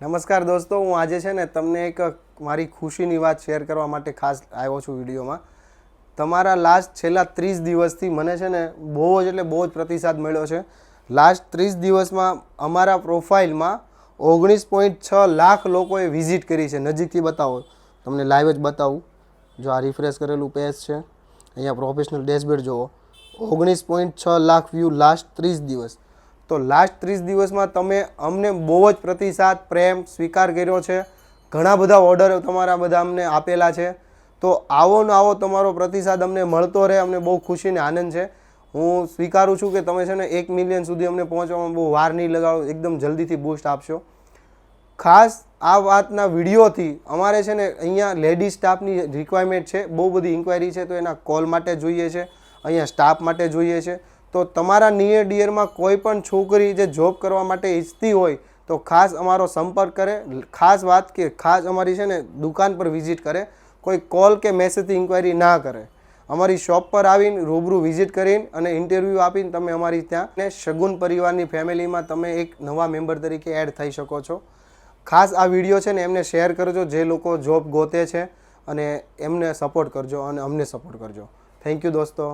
નમસ્કાર દોસ્તો, હું આજે છે ને તમને એક મારી ખુશીની વાત શેર કરવા માટે ખાસ આવ્યો છું વિડીયોમાં. તમારા છેલ્લા 30 દિવસથી મને છે ને બહુ જ એટલે બહુ જ પ્રતિસાદ મળ્યો છે. લાસ્ટ 30 દિવસમાં અમારા પ્રોફાઇલમાં 19.6 લાખ લોકોએ વિઝિટ કરી છે. નજીકથી બતાવો, તમને લાઈવ જ બતાવું. જો આ રિફ્રેશ કરેલું પેજ છે, અહીંયા પ્રોફેશનલ ડેશબોર્ડ જુઓ, 19.6 લાખ વ્યૂ લાસ્ટ 30 દિવસ. તો લાસ્ટ 30 દિવસમાં તમે અમને બહુ જ પ્રતિસાદ, પ્રેમ, સ્વીકાર કર્યો છે. ઘણા બધા ઓર્ડર તમારા બધા અમને આપેલા છે. તો આવો ને આવો તમારો પ્રતિસાદ અમને મળતો રહે, અમને બહુ ખુશી ને આનંદ છે. હું સ્વીકારું છું કે તમે છે ને 1 મિલિયન સુધી અમને પહોંચવામાં બહુ વાર નહીં લગાડો, એકદમ જલ્દીથી બૂસ્ટ આપશો. ખાસ આ વાતના વિડીયોથી અમારે છે ને અહીંયા લેડી સ્ટાફની રિક્વાયરમેન્ટ છે, બહુ બધી ઇન્ક્વાયરી છે. તો એના કોલ માટે જોઈએ છે, અહીંયા સ્ટાફ માટે જોઈએ છે. તો તમારા નિયર ડિયરમાં કોઈ પણ છોકરી જે જોબ કરવા માટે ઈચ્છતી હોય તો ખાસ અમારો સંપર્ક કરે. ખાસ વાત કે ખાસ અમારી છે ને દુકાન પર વિઝિટ કરે, કોઈ કોલ કે મેસેજથી ઇન્ક્વાયરી ના કરે. અમારી શોપ પર આવીને રૂબરૂ વિઝિટ કરીને અને ઇન્ટરવ્યૂ આપીને તમે અમારી ત્યાં ને શગુન પરિવારની ફેમિલીમાં તમે એક નવા મેમ્બર તરીકે એડ થઈ શકો છો. ખાસ આ વિડીયો છે ને એમને શેર કરજો જે લોકો જોબ ગોતે છે, અને એમને સપોર્ટ કરજો અને અમને સપોર્ટ કરજો. થેન્ક યુ દોસ્તો.